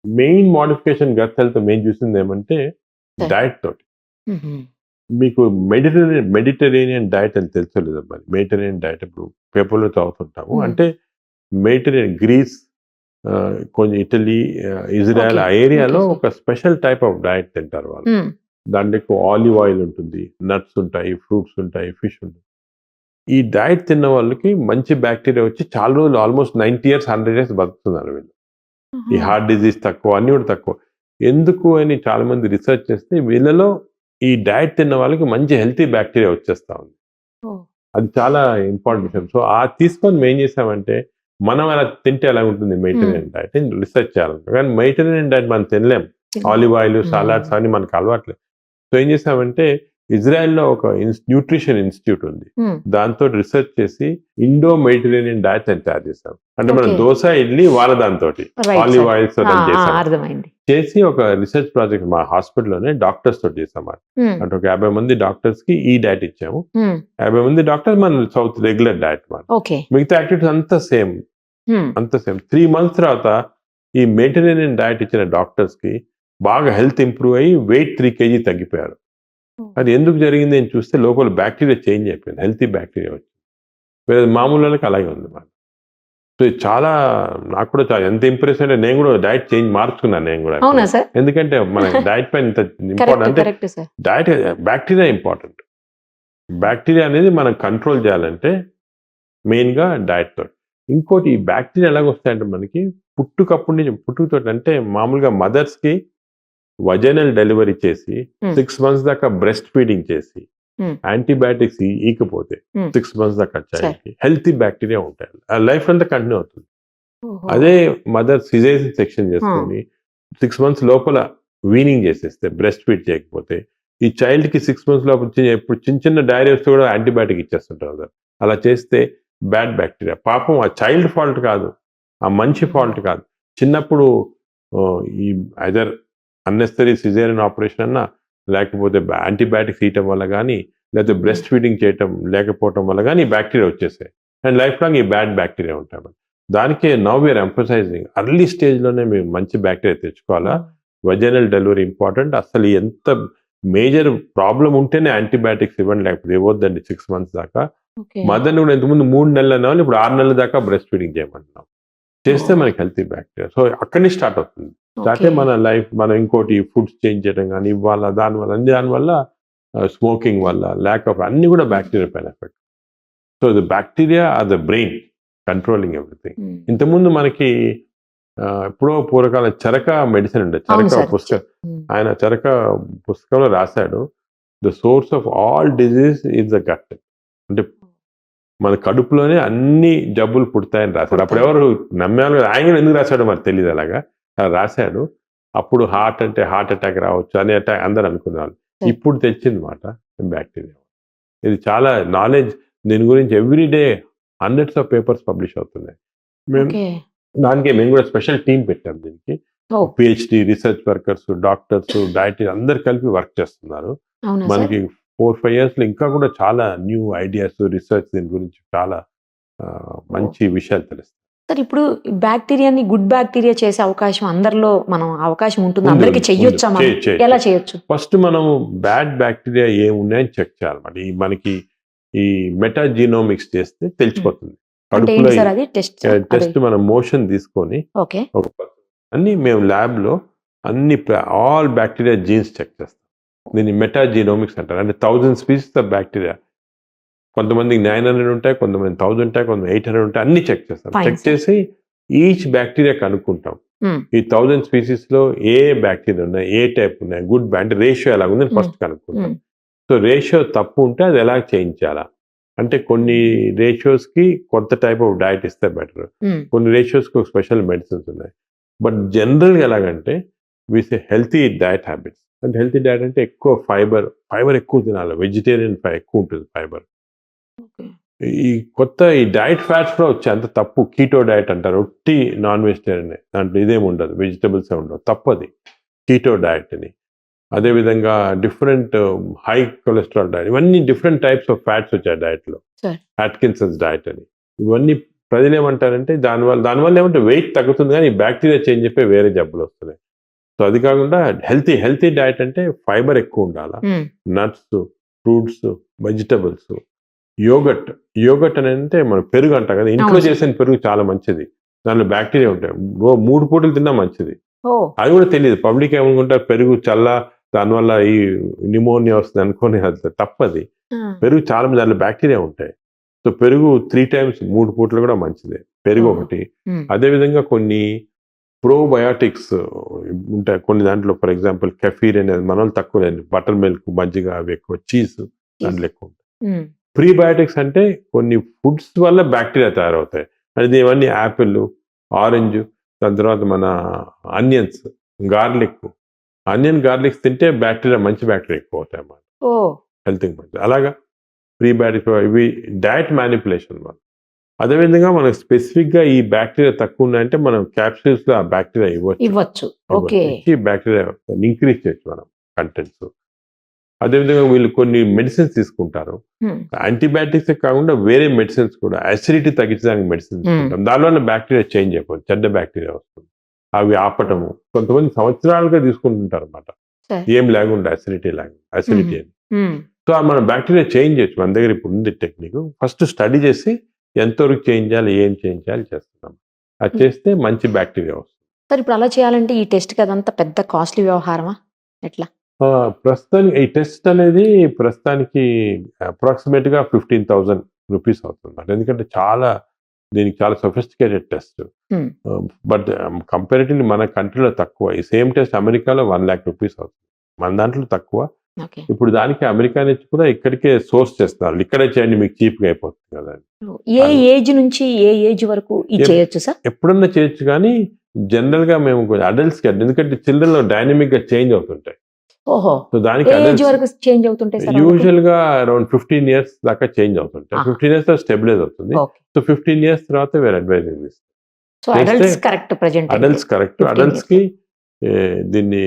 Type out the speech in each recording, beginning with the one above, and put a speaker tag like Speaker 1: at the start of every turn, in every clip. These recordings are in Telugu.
Speaker 1: Main modification gut health main చూసింది ఏమంటే
Speaker 2: సరే.
Speaker 1: డైట్ తోటి.
Speaker 2: హుహు.
Speaker 1: మీకు మెడిటరేనియన్ డైట్ అని తెలుసో లేదో మరి. మెడిటరేనియన్ డైట్ ఇప్పుడు పేపర్‌లో చదువుతుంటాము.
Speaker 2: హ్మ్.
Speaker 1: అంటే మెడిటరేనియన్ గ్రీస్ కొంచెం ఇటలీ, ఇజ్రాయెల్
Speaker 2: ఓకే.
Speaker 1: ఆ ఏరియాలో
Speaker 2: ఓకే సార్.
Speaker 1: ఒక స్పెషల్ టైప్ ఆఫ్ డైట్ తింటారు వాళ్ళు.
Speaker 2: హ్మ్.
Speaker 1: దాంట్లో ఎక్కువ ఆలివ్ ఆయిల్ ఉంటుంది, నట్స్ ఉంటాయి, ఫ్రూట్స్ ఉంటాయి, ఫిష్ ఉంటుంది. ఈ డైట్ తిన్న వాళ్ళకి మంచి బాక్టీరియా వచ్చి చాలా రోజులు ఆల్మోస్ట్ 90 ఇయర్స్, 100 ఇయర్స్ బతుకుతున్నారు వీళ్ళు. ఈ
Speaker 2: ఆహా!
Speaker 1: హార్ట్ డిసీజ్ తక్కువ, అన్నీ కూడా తక్కువ. ఎందుకు అని చాలా మంది రిసర్చ్ చేస్తే వీళ్ళలో ఈ డైట్ తిన్న వాళ్ళకి మంచి హెల్తీ బాక్టీరియా వచ్చేస్తా ఉంది.
Speaker 2: ఓహ్!
Speaker 1: అది చాలా ఇంపార్టెంట్ విషయం. సో, తీసుకొని మేం చేసామంటే, మనం అలా తింటే ఎలాగుంటుంది
Speaker 2: హ్మ్.
Speaker 1: మెడిటరేనియన్ డైట్ అని రిసర్చ్ చేయాలనుకున్నాం. కానీ మెడిటరేనియన్ డైట్ మనం తినలేం.
Speaker 2: తినలేం.
Speaker 1: ఆలివ్ ఆయిల్, సలాడ్స్
Speaker 2: హ్మ్.
Speaker 1: అవన్నీ మనకు అలవాట్లేదు. సో, ఏం చేసామంటే ఇజ్రాయెల్‌లో ఒక న్యూట్రిషన్ ఇన్‌స్టిట్యూట్ ఉంది.
Speaker 2: హ్మ్.
Speaker 1: దాంతోటి రిసర్చ్ చేసి ఇండో మెడిటరేనియన్ డైట్ అని తయారు చేసాం. అంటే మనం
Speaker 2: ఓకే.
Speaker 1: దోస, ఇడ్లీ వాళ్ళ దాంతోటి.
Speaker 2: Right
Speaker 1: olive
Speaker 2: sir.
Speaker 1: ఆయిల్స్
Speaker 2: ఆ!
Speaker 1: తోటి
Speaker 2: ఆ!
Speaker 1: చేసాం.
Speaker 2: అర్థమైంది.
Speaker 1: చేసి ఒక రిసర్చ్ ప్రాజెక్ట్ మా హాస్పిటల్‌లోనే డాక్టర్స్ తోటి చేసాం.
Speaker 2: హ్మ్.
Speaker 1: అంటే ఒక 50 మంది డాక్టర్స్‌కి ఈ డైట్ ఇచ్చాము.
Speaker 2: హ్మ్.
Speaker 1: 50 మంది డాక్టర్స్ మన సౌత్ రెగ్యులర్ డైట్ మాట.
Speaker 2: ఓకే.
Speaker 1: మిగతా యాక్టివిటీస్ అంతా సేమ్.
Speaker 2: హ్మ్.
Speaker 1: అంతా సేమ్. 3 మంత్స్ తర్వాత ఈ మెడిటరేనియన్ డైట్ ఇచ్చిన డాక్టర్స్‌కి బాగా హెల్త్ ఇంప్రూవ్ అయ్యి వెయిట్ 3 కేజీ తగ్గిపోయారు.
Speaker 2: ఓహ్!
Speaker 1: అది ఎందుకు జరిగింది అని చూస్తే లోపల బాక్టీరియా చేంజ్ అయిపోయింది. హెల్తీ బాక్టీరియా వచ్చింది. వేరే మామూలు వాళ్ళకి అలాగే ఉంది మాట. సో, ఇది చాలా నాకు కూడా ఎంత ఇంప్రెస్ అంటే నేను కూడా డైట్ మార్చుకున్నాను నేను కూడా
Speaker 2: అవునా
Speaker 1: ఇప్పుడు.
Speaker 2: సార్?
Speaker 1: ఎందుకంటే మన డైట్ పైన ఇంత ఇంపార్టెంట్
Speaker 2: కరెక్ట్.
Speaker 1: అంటే
Speaker 2: correct sir.
Speaker 1: Diet bacteria important. Bacteria అనేది మనం కంట్రోల్ చేయాలంటే మెయిన్‌గా డైట్ తోటి. ఇంకోటి ఈ బాక్టీరియా ఎలాగొస్తాయంటే మనకి పుట్టుకతోటి అంటే మామూలుగా మదర్స్‌కి వజైనల్ డెలివరీ చేసి
Speaker 2: హ్మ్.
Speaker 1: 6 మంత్స్ దాకా బ్రెస్ట్ ఫీడింగ్ చేసి
Speaker 2: హ్మ్.
Speaker 1: యాంటీబయాటిక్స్ ఈకపోతే
Speaker 2: హ్మ్.
Speaker 1: 6 మంత్స్ దాకా
Speaker 2: సార్.
Speaker 1: చైల్డ్‌కి హెల్తీ బాక్టీరియా ఉంటాయి. ఆ లైఫ్ అంతా కంటిన్యూ అవుతుంది.
Speaker 2: ఓహో!
Speaker 1: అదే మదర్ సిజేరియన్ సెక్షన్
Speaker 2: ఆ!
Speaker 1: చేసుకొని 6 మంత్స్ లోపల వీనింగ్ చేసేస్తే బ్రెస్ట్ ఫీడ్ చేయకపోతే ఈ చైల్డ్‌కి 6 మంత్స్ లోపల ఇప్పుడు చిన్న చిన్న డయేరియా వస్తే కూడా యాంటీబయాటిక్ ఇచ్చేస్తుంటారు కదా! అలా చేస్తే బ్యాడ్ బాక్టీరియా. పాపం ఆ చైల్డ్ ఫాల్ట్ కాదు. ఆ మనిషి ఫాల్ట్
Speaker 2: హ్మ్.
Speaker 1: కాదు. చిన్నప్పుడు ఈ ఐదర్ అన్నెసెసరీ సిజేరియన్ ఆపరేషన్ అన్నా, లేకపోతే యాంటీబయాటిక్స్ ఇయటం వల్ల గానీ, లేకపోతే
Speaker 2: హ్మ్.
Speaker 1: బ్రెస్ట్ ఫీడింగ్ చేయటం లేకపోవటం వల్ల గానీ, ఈ బాక్టీరియా వచ్చేసాయి. అండ్ లైఫ్ లాంగ్ ఈ బ్యాడ్ బాక్టీరియా ఉంటాయి. దానికే now we are emphasizing early స్టేజ్‌లోనే మేము మంచి బాక్టీరియా తెచ్చుకోవాలా.
Speaker 2: ఓహ్!
Speaker 1: Vaginal delivery important. అసలు ఎంత మేజర్ ప్రాబ్లమ్ ఉంటేనే యాంటీబయాటిక్స్ ఇవ్వండి. లేకపోతే ఇవ్వొద్దండి 6 మంత్స్ దాకా.
Speaker 2: ఓకే.
Speaker 1: మదర్‌ని కూడా ఇంతకుముందు 3 నెలలు అనేవాళ్ళు. ఇప్పుడు 6 నెలల దాకా బ్రెస్ట్ ఫీడింగ్ చేయమంటున్నాం. చేస్తే
Speaker 2: ఓహ్!
Speaker 1: మనకి హెల్తీ బాక్టీరియా. సో, అక్కడి నుంచి స్టార్ట్ అవుతుంది. Start
Speaker 2: okay.
Speaker 1: అయ్యి మన లైఫ్ మనం ఇంకోటి ఫుడ్స్ చేంజ్ చేయడం గానీ, ఇవ్వాలా దానివల్ల అన్ని దానివల్ల స్మోకింగ్ వల్ల, ల్యాక్ ఆఫ్ అన్నీ కూడా బాక్టీరియా పైన effect. So, the bacteria are the brain controlling everything.
Speaker 2: Hmm.
Speaker 1: ఇంతకుముందు మనకి ఎప్పుడో పూర్వకాలం చరక మెడిసిన్ ఉండేది.
Speaker 2: అవును
Speaker 1: చరక
Speaker 2: సార్. హ్మ్.
Speaker 1: ఆయన చరక పుస్తకంలో రాసాడు. The source of all disease is the gut. అంటే మన కడుపులోనే అన్ని జబ్బులు పుడతాయని రాసాడు.
Speaker 2: పుడతాయి.
Speaker 1: అప్పుడెవరు నమ్మేవాళ్ళు కాదు. ఆయన కూడా ఎందుకు రాసాడో మరి తెలీదు అలాగా. అలా రాసాడు. అప్పుడు హార్ట్ అటాక్ రావచ్చు అని అందరూ అనుకునేవాళ్ళు.
Speaker 2: సరే.
Speaker 1: ఇప్పుడు తెచ్చింది మాట బాక్టీరియా. ఇది చాలా నాలెడ్జ్ దీని గురించి every day hundreds of papers publish అవుతున్నాయి. మేము
Speaker 2: ఓకే.
Speaker 1: మేము కూడా స్పెషల్ టీమ్ పెట్టాం దీనికి.
Speaker 2: Oh!
Speaker 1: PhD research workers, doctors, dietician అందరూ కలిపి వర్క్ చేస్తున్నారు.
Speaker 2: అవునా సార్?
Speaker 1: మనకి 4, 5 ఇయర్స్‌లో ఇంకా కూడా చాలా న్యూ ఐడియాస్, రిసర్చ్ దీని గురించి చాలా
Speaker 2: ఓహ్!
Speaker 1: మంచి విషయాలు తెలుస్తాయి.
Speaker 2: సార్ ఇప్పుడు బాక్టీరియాని గుడ్ బాక్టీరియా చేసే అవకాశం అందరిలో అవకాశం ఉంటుందా?
Speaker 1: ఉంది.
Speaker 2: అందరికి
Speaker 1: ఉంది. ఉంది.
Speaker 2: చెయ్యొచ్చా మనం? ఎలా చేయొచ్చు?
Speaker 1: ఫస్ట్ మనం బ్యాడ్ బాక్టీరియా ఏమున్నాయని చెక్ చేయాలన్నమాట. మనకి ఈ మెటాజీనోమిక్స్ చేస్తే
Speaker 2: హ్మ్.
Speaker 1: తెలిసిపోతుంది.
Speaker 2: అంటే
Speaker 1: కడుపులో
Speaker 2: ఏంటి సార్ అది టెస్ట్? అదే.
Speaker 1: టెస్ట్ మనం మోషన్ తీసుకొని
Speaker 2: ఓకే.
Speaker 1: ఒక అన్నీ మేము ల్యాబ్‌లో అన్ని ఆల్ బాక్టీరియా జీన్స్ చెక్ చేస్తాం. దీన్ని మెటాజీనోమిక్స్ అంటారు. అంటే 1000 స్పీసీస్ ఆఫ్ బాక్టీరియా. కొంతమందికి 900 ఉంటాయి, కొంతమంది 1000 ఉంటాయి, కొంతమంది 800 ఉంటాయి. అన్నీ చెక్ చేస్తాం.
Speaker 2: Fine
Speaker 1: check
Speaker 2: sir.
Speaker 1: చేసి ఈచ్ బాక్టీరియా కనుక్కుంటాం.
Speaker 2: హ్మ్.
Speaker 1: ఈ 1000 స్పీసీస్‌లో ఏ బాక్టీరియా ఉన్నాయి, ఏ టైప్ ఉన్నాయి, గుడ్ అంటే రేషియో ఎలాగుందని
Speaker 2: హ్మ్.
Speaker 1: ఫస్ట్ కనుక్కుంటాం.
Speaker 2: హ్మ్.
Speaker 1: సో, రేషియో తప్పు ఉంటే అది ఎలా చేంజ్ చేయాలా? అంటే కొన్ని రేషియోస్‌కి కొంత టైప్ ఆఫ్ డైట్ ఇస్తే బెటర్.
Speaker 2: హ్మ్.
Speaker 1: కొన్ని రేషియోస్‌కి ఒక స్పెషల్ మెడిసిన్స్ ఉన్నాయి. బట్ జనరల్‌గా ఎలాగంటే వి సే హెల్తీ డైట్ హ్యాబిట్స్. అంటే హెల్తీ డైట్ అంటే ఎక్కువ ఫైబర్ ఎక్కువ తినాలి. వెజిటేరియన్ ఎక్కువ ఉంటుంది ఫైబర్.
Speaker 2: ఓకే.
Speaker 1: ఈ డైట్ ఫ్యాట్స్‌లో వచ్చే అంత తప్పు. కీటో డైట్ అంటారు. ఒట్టి నాన్ వెజిటేరియనే. దాంట్లో ఇదేమి ఉండదు. వెజిటబుల్సే ఉండవు. తప్పది. కీటో డైట్ అని. అదేవిధంగా డిఫరెంట్ హై కొలెస్ట్రాల్ డైట్. ఇవన్నీ డిఫరెంట్ టైప్స్ ఆఫ్ ఫ్యాట్స్ వచ్చాయి డైట్‌లో.
Speaker 2: సార్.
Speaker 1: అట్కిన్సన్స్ డైట్ అని. ఇవన్నీ ప్రజలు ఏమంటారంటే దానివల్ల ఏమంటే వెయిట్ తగ్గుతుంది కానీ ఈ బ్యాక్టీరియా చేంజ్ చెప్పే వేరే జబ్బులు వస్తున్నాయి. సో అది కాకుండా హెల్తీ డైట్ అంటే ఫైబర్ ఎక్కువ ఉండాలా, నట్స్, ఫ్రూట్స్, వెజిటబుల్స్, యోగట్ అని అంటే మనం పెరుగు అంటాం కదా, ఇంట్లో
Speaker 2: అవును.
Speaker 1: చేసిన పెరుగు చాలా మంచిది, దానిలో బ్యాక్టీరియా ఉంటాయి. 3 పూటలు తిన్నా మంచిది.
Speaker 2: ఓ
Speaker 1: అది కూడా తెలియదు, పబ్లిక్ ఏమనుకుంటారు పెరుగు దానివల్ల ఈ నిమోనియా వస్తుంది అనుకోని, అది తప్పది.
Speaker 2: ఆ,
Speaker 1: పెరుగు చాలా మంది దాంట్లో బ్యాక్టీరియా ఉంటాయి. సో పెరుగు 3 టైమ్స్ 3 పూటలు కూడా మంచిదే పెరుగు
Speaker 2: ఓ.
Speaker 1: ఒకటి.
Speaker 2: ఉమ్,
Speaker 1: అదేవిధంగా కొన్ని ప్రోబయాటిక్స్ ఉంటాయి కొన్ని దాంట్లో, ఫర్ ఎగ్జాంపుల్ కెఫీర్ అనేది మన వాళ్ళు తక్కువ లేదు, బటర్ మిల్క్, మజ్జిగ అవి ఎక్కువ, చీజ్ దాంట్లో ఎక్కువ ఉంటాయి.
Speaker 2: ఉమ్,
Speaker 1: ప్రీబయాటిక్స్ అంటే కొన్ని ఫుడ్స్ వల్ల బ్యాక్టీరియా తయారవుతాయి. అది ఇవన్నీ యాపిల్, ఆరెంజ్, దాని తర్వాత మన ఆనియన్స్, గార్లిక్స్ తింటే మంచి బ్యాక్టీరియా ఎక్కువ అవుతాయి అన్నమాట,
Speaker 2: ఓ
Speaker 1: హెల్త్కి మంచిది. అలాగా ప్రీబయాటిక్స్ ఇవి డయట్ మ్యానిపులేషన్ వల్ల. అదేవిధంగా మనకు స్పెసిఫిక్గా ఈ బ్యాక్టీరియా తక్కువ ఉన్నాయంటే మనం క్యాప్సూల్స్లో ఆ బ్యాక్టీరియా
Speaker 2: ఇవ్వచ్చు. ఓకే.
Speaker 1: ఇచ్చి బ్యాక్టీరియా ఇంక్రీజ్ చేయొచ్చు మనం కంటెంట్స్. అదేవిధంగా వీళ్ళు కొన్ని మెడిసిన్స్ తీసుకుంటారు,
Speaker 2: ఉమ్,
Speaker 1: యాంటీబయాటిక్స్ కాకుండా వేరే మెడిసిన్స్ కూడా, అసిడిటీ తగ్గించడానికి మెడిసిన్ తీసుకుంటాం, దానివల్ల బ్యాక్టీరియా చేంజ్ అయిపోతుంది, చెడ్డ బ్యాక్టీరియా వస్తుంది, అవి ఆపటము. కొంతమంది సంవత్సరాలుగా తీసుకుంటుంటారు అనమాట,
Speaker 2: సరే.
Speaker 1: ఏం లేకుండా అసిడిటీ అని.
Speaker 2: ఉమ్,
Speaker 1: సో మన బ్యాక్టీరియా చేంజ్ చేయొచ్చు, మన దగ్గర ఇప్పుడు ఉంది టెక్నిక్. ఫస్ట్ స్టడీ చేసి ఎంతవరకు చేంజ్ చేయాలి, ఏం చేంజ్ చేయాలి చేస్తున్నాం. అది చేస్తే మంచి బ్యాక్టీరియా వస్తుంది.
Speaker 2: సార్ ఇప్పుడు అలా చేయాలంటే ఈ టెస్ట్ అదంతా పెద్ద కాస్ట్లీ వ్యవహారమా ఎట్లా?
Speaker 1: ప్రస్తుతానికి ఈ టెస్ట్ అనేది ప్రస్తుతానికి అప్రాక్సిమేట్గా 15,000 రూపీస్ అవుతుంది, ఎందుకంటే దీనికి చాలా sophisticated test.
Speaker 2: Hmm.
Speaker 1: But comparatively మన కంట్రీలో తక్కువ. ఈ సేమ్ టెస్ట్ అమెరికాలో 1 lakh రూపీస్ అవుతుంది, మన దాంట్లో తక్కువ.
Speaker 2: ఓకే.
Speaker 1: ఇప్పుడు దానికి అమెరికా నుంచి కూడా ఇక్కడికే సోర్స్ చేస్తున్నారు, ఇక్కడే చేయండి మీకు చీప్గా అయిపోతుంది కదా.
Speaker 2: ఏ ఏజ్ నుంచి ఏ ఏజ్ వరకు ఇది చేయొచ్చు సార్?
Speaker 1: ఎప్పుడన్నా చేయొచ్చు, కానీ జనరల్గా మేము అడల్ట్స్కి, ఎందుకంటే చిల్డ్రన్లో డైనమిక్గా చేంజ్ అవుతుంటాయి.
Speaker 2: ఓహో.
Speaker 1: సో దానికి
Speaker 2: ఏ ఏజ్ వరకు చేంజ్ అవుతుంటాయి సార్?
Speaker 1: యూజువల్ గా అరౌండ్ 15 years దాకా చేంజ్ అవుతుంటాయి. 15 years తర్వాత స్టెబిలైజ్ అవుతుంది.
Speaker 2: ఓకే.
Speaker 1: సో 15 years తర్వాత వేరే అడ్వైజింగ్ ఇస్తాం.
Speaker 2: So adults correct present.
Speaker 1: Adults correct.
Speaker 2: 15
Speaker 1: adults కి దీన్ని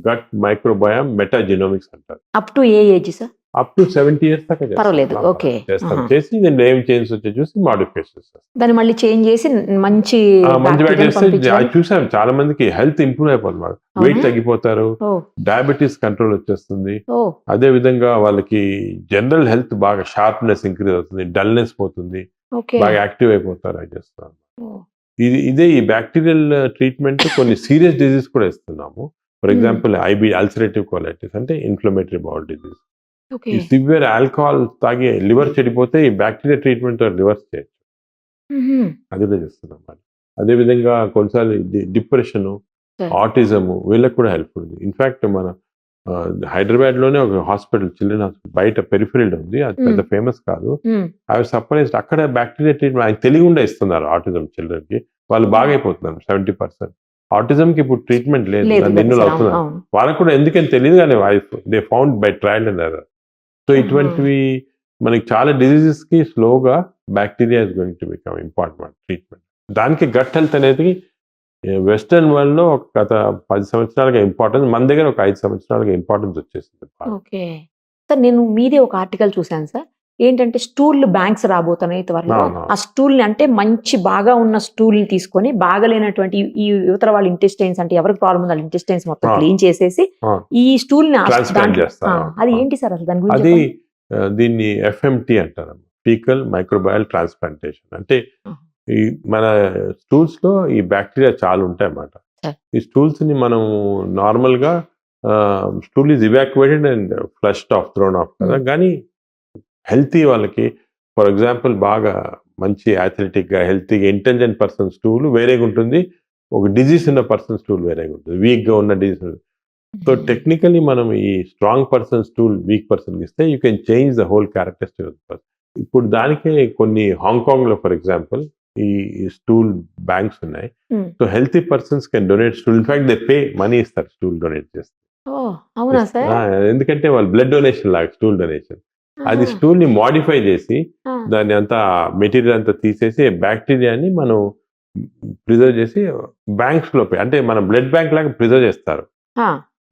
Speaker 1: గట్ మైక్రోబయామ్ మెటాజినోమిక్స్ అంటారు.
Speaker 2: Up to A age sir?
Speaker 1: Up to 70 years దాకా చేస్తాం.
Speaker 2: పర్వాలేదు. ఓకే.
Speaker 1: చేస్తాం. చేసి దీన్ని ఏం చేంజ్ వచ్చే చూసి మాడిఫికేషన్ చేస్తాం.
Speaker 2: దాన్ని మళ్ళీ చేంజ్ చేసి మంచి
Speaker 1: బ్యాక్టీరియా చేస్తే చూసాం చాలా మందికి హెల్త్ ఇంప్రూవ్ అయిపోతుంది, వెయిట్ తగ్గిపోతారు, డయాబెటీస్ కంట్రోల్ వచ్చేస్తుంది. అదే విధంగా వాళ్ళకి జనరల్ హెల్త్ బాగా షార్ప్నెస్ ఇంక్రీజ్ అవుతుంది, డల్నెస్ పోతుంది, బాగా యాక్టివ్ అయిపోతారు. అది చేస్తాం. ఇదే ఈ బ్యాక్టీరియల్ ట్రీట్మెంట్ కొన్ని సీరియస్ డిజీజ్ కూడా ఇస్తున్నాము. ఫర్ ఎగ్జాంపుల్ అల్సరేటివ్ కోలైటిస్ అంటే ఇన్ఫ్లమేటరీ బౌల్ డిజీజ్. ఈ సివియర్ ఆల్కహాల్ తాగి లివర్ చెడిపోతే ఈ బ్యాక్టీరియా ట్రీట్మెంట్ రివర్స్ చేయొచ్చు, అది కూడా చేస్తున్నాం. అదే విధంగా కొన్నిసార్లు డిప్రెషన్, ఆటిజము వీళ్ళకి కూడా హెల్ప్ఫుల్ ఉంది. ఇన్ఫాక్ట్ మన హైదరాబాద్ లోనే ఒక హాస్పిటల్, చిల్డ్రన్ హాస్పిటల్ బయట పెరిఫెరల్ ఉంది, అది పెద్ద ఫేమస్ కాదు. అవి సర్ప్రైజ్డ్, అక్కడ బ్యాక్టీరియా ట్రీట్మెంట్ ఆయన తెలియకుండా ఇస్తున్నారు ఆటిజం చిల్డ్రన్ కి, వాళ్ళు బాగా అయిపోతున్నారు. 70% ఆటిజం కి ఇప్పుడు ట్రీట్మెంట్ లేదు, నిన్నులు అవుతున్నారు. వాళ్ళకు కూడా ఎందుకని తెలియదు, కానీ they found by trial and error. So ఇటువంటివి మనకి చాలా డిజీజెస్ కి స్లోగా bacteria is going to become important treatment. దానికి గట్ హెల్త్ అనేది వెస్టర్న్ వరల్డ్ లో ఒక గత 10 సంవత్సరాలుగా ఇంపార్టెన్స్, మన దగ్గర ఒక 5 సంవత్సరాలుగా ఇంపార్టెన్స్ వచ్చేసింది.
Speaker 2: ఓకే సార్, నేను మీదే ఒక ఆర్టికల్ చూశాను సార్, ఏంటంటే స్టూల్ బ్యాంక్స్ రాబోతున్నాయి త్వరలో. ఆ స్టూల్ ని అంటే మంచి బాగా ఉన్న స్టూల్ ని తీసుకొని బాగలేనటువంటి ఈ యువతల వాళ్ళ ఇంటెస్టైన్స్ అంటే ఎవరికి ప్రాబ్లం ఉంది వాళ్ళ ఇంటెస్టైన్స్ మొత్తం క్లీన్ చేసేసి ఈ స్టూల్ ని అది ఏంటి సార్ అసలు దాని గురించి?
Speaker 1: అది దీన్ని FMT అంటారు, ఫీకల్ మైక్రోబయల్ ట్రాన్స్ప్లాంటేషన్. అంటే ఈ మన స్టూల్స్ లో ఈ బ్యాక్టీరియా చాలా ఉంటాయి అన్నమాట. ఈ స్టూల్స్ ని మనం నార్మల్ గా stool is evacuated and flushed off, thrown off కదా. కానీ హెల్తీ వాళ్ళకి, ఫర్ ఎగ్జాంపుల్ బాగా మంచి అథ్లెటిక్ గా హెల్తీగా ఇంటెలిజెంట్ పర్సన్ స్టూల్ వేరేగా ఉంటుంది, ఒక డిజీజ్ ఉన్న పర్సన్ స్టూల్ వేరేగా ఉంటుంది, వీక్ గా ఉన్న డిజీజ్. సో టెక్నికలీ మనం ఈ strong person stool weak person ఇస్తే you can change the whole characteristic of the person. ఇప్పుడు దానికే కొన్ని హాంకాంగ్ లో ఫర్ ఎగ్జాంపుల్ ఈ స్టూల్ బ్యాంక్స్ ఉన్నాయి. So healthy persons can donate stool, in fact they pay money ఇస్తారు స్టూల్ డొనేట్ చేస్తే. ఎందుకంటే వాళ్ళు బ్లడ్ డొనేషన్ లాగా స్టూల్ డొనేషన్. అది స్టూల్ ని మాడిఫై చేసి దాన్ని అంతా మెటీరియల్ అంతా తీసేసి బ్యాక్టీరియాని మనం ప్రిజర్వ్ చేసి బ్యాంక్స్ లో, అంటే మన బ్లడ్ బ్యాంక్ లాగా ప్రిజర్వ్ చేస్తారు.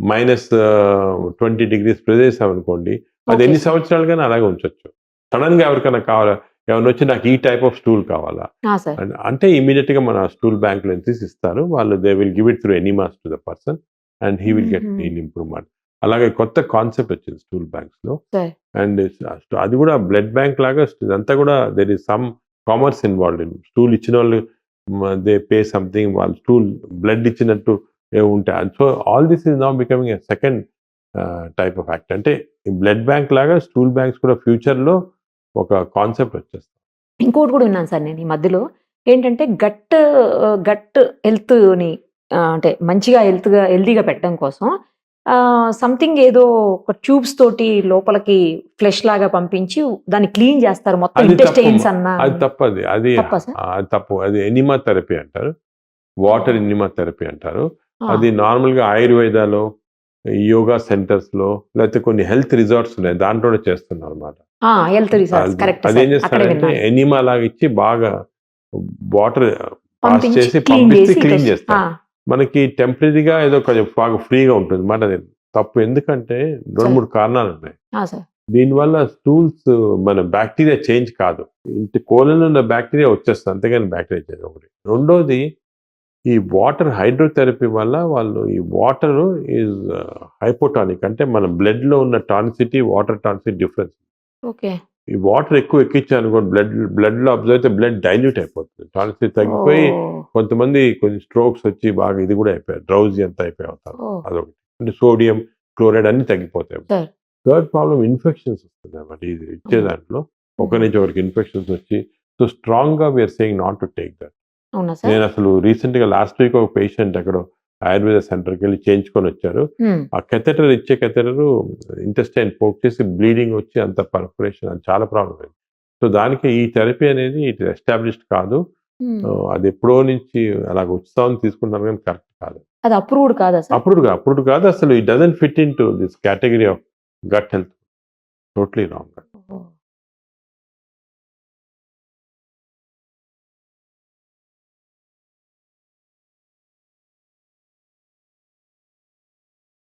Speaker 1: -20 degrees ప్రిజర్వ్ చేసామనుకోండి, అది ఎన్ని సంవత్సరాలుగానే అలాగే ఉంచొచ్చు. సడన్ గా ఎవరికైనా కావాలా, ఎవరిని వచ్చి నాకు ఈ టైప్ ఆఫ్ స్టూల్ కావాలా
Speaker 2: సార్
Speaker 1: అంటే ఇమీడియట్ గా మన స్టూల్ బ్యాంక్ లో తీసి ఇస్తారు వాళ్ళు. They will give it through enemas to the person and he will get నీల్ ఇంప్రూవ్మెంట్. అలాగే కొత్త కాన్సెప్ట్ వచ్చింది స్టూల్ బ్యాంక్స్ లో.
Speaker 2: సార్
Speaker 1: అండ్ అది కూడా బ్లడ్ బ్యాంక్ లాగా ఇదంతా కూడా there is some commerce involved in. Stool ఇచ్చిన వాళ్ళు దే పే సంథింగ్, వాళ్ళు స్టూల్ బ్లడ్ ఇచ్చినట్టు ఉంటాయి. So all this is now becoming a second type of act. అంటే బ్లడ్ బ్యాంక్ లాగా స్టూల్ బ్యాంక్స్ కూడా ఫ్యూచర్ లో ఒక కాన్సెప్ట్ వచ్చేస్తుంది.
Speaker 2: ఇంకోటి కూడా విన్నాను సార్ నేను ఈ మధ్యలో ఏంటంటే గట్ హెల్త్ని అంటే మంచిగా హెల్తీగా పెట్టడం కోసం సంథింగ్ ఏదో ఒక ట్యూబ్స్ తోటి లోపలికి ఫ్లెష్ లాగా పంపించి దాన్ని క్లీన్ చేస్తారు మొత్తం
Speaker 1: అది
Speaker 2: ఇంటెస్టైన్స్
Speaker 1: తప్పు.
Speaker 2: అన్న
Speaker 1: అది తప్పది. అది
Speaker 2: తప్పా సార్?
Speaker 1: అది తప్పు. అది ఎనిమా థెరపీ అంటారు, వాటర్ ఎనిమా థెరపీ అంటారు. అది నార్మల్ గా ఆయుర్వేదాలో, యోగా సెంటర్స్ లో, లేకపోతే కొన్ని హెల్త్ రిసార్ట్స్ ఉన్నాయి దాంట్లో చేస్తున్నారు అనమాట.
Speaker 2: హెల్త్ రిసార్ట్స్ కరెక్ట్
Speaker 1: అదేం చేస్తారంటే ఎనిమా లాగా ఇచ్చి బాగా వాటర్ పాస్ చేసి పంపిస్తే క్లీన్ చేస్తారు. మనకి టెంపరీగా ఏదో కొంచెం బాగా ఫ్రీగా ఉంటుంది మాట. అది తప్పు. ఎందుకంటే 2-3 కారణాలు ఉన్నాయి దీనివల్ల. స్టూల్స్ మన బ్యాక్టీరియా చేంజ్ కాదు, ఇంటి కోలలో ఉన్న బ్యాక్టీరియా వచ్చేస్తుంది, అంతేగాని బ్యాక్టీరియా చేంజ్ ఒకటి. రెండోది ఈ వాటర్ హైడ్రోథెరపీ వల్ల వాళ్ళు ఈ వాటర్ ఈజ్ హైపోటానిక్. అంటే మన బ్లడ్ లో ఉన్న tonicity water tonicity difference.
Speaker 2: Okay
Speaker 1: ఈ వాటర్ ఎక్కువ ఎక్కించాను కూడా బ్లడ్ లో అబ్జర్వ్ అయితే బ్లడ్ డైల్యూట్ అయిపోతుంది, టానిసిటీ తగ్గిపోయి కొంతమంది కొన్ని స్ట్రోక్స్ వచ్చి బాగా ఇది కూడా అయిపోయారు, డ్రౌజీ అంతా అయిపోయి అవుతారు. అదొకటి. అంటే సోడియం క్లోరైడ్ అన్ని తగ్గిపోతాయి. థర్డ్ ప్రాబ్లం ఇన్ఫెక్షన్స్ వస్తుంది అన్నమాట. ఇది ఇచ్చే దాంట్లో ఒక నుంచి ఒకరికి ఇన్ఫెక్షన్స్ వచ్చి. సో స్ట్రాంగ్ గా we are saying not to take that. నేను అసలు రీసెంట్ గా లాస్ట్ వీక్ ఒక పేషెంట్ అక్కడ ఆయుర్వేద సెంటర్కి వెళ్ళి చేయించుకొని వచ్చారు. ఆ కెథెటర్ ఇచ్చే కెథెటర్ ఇంటెస్టైన్ పోక్ చేసి బ్లీడింగ్ వచ్చి అంత పర్ఫరేషన్, అది చాలా ప్రాబ్లం అయింది. సో దానికి ఈ థెరపీ అనేది ఇట్ ఎస్టాబ్లిష్డ్ కాదు. అది ఎప్పుడో నుంచి అలాగ ఉత్సాహం తీసుకుంటారు కానీ కరెక్ట్ కాదు.
Speaker 2: అది అప్రూవ్డ్ కాదా సార్?
Speaker 1: అప్రూవ్డ్ కాదు అసలు. It doesn't fit in to this category of gut health. Totally wrong.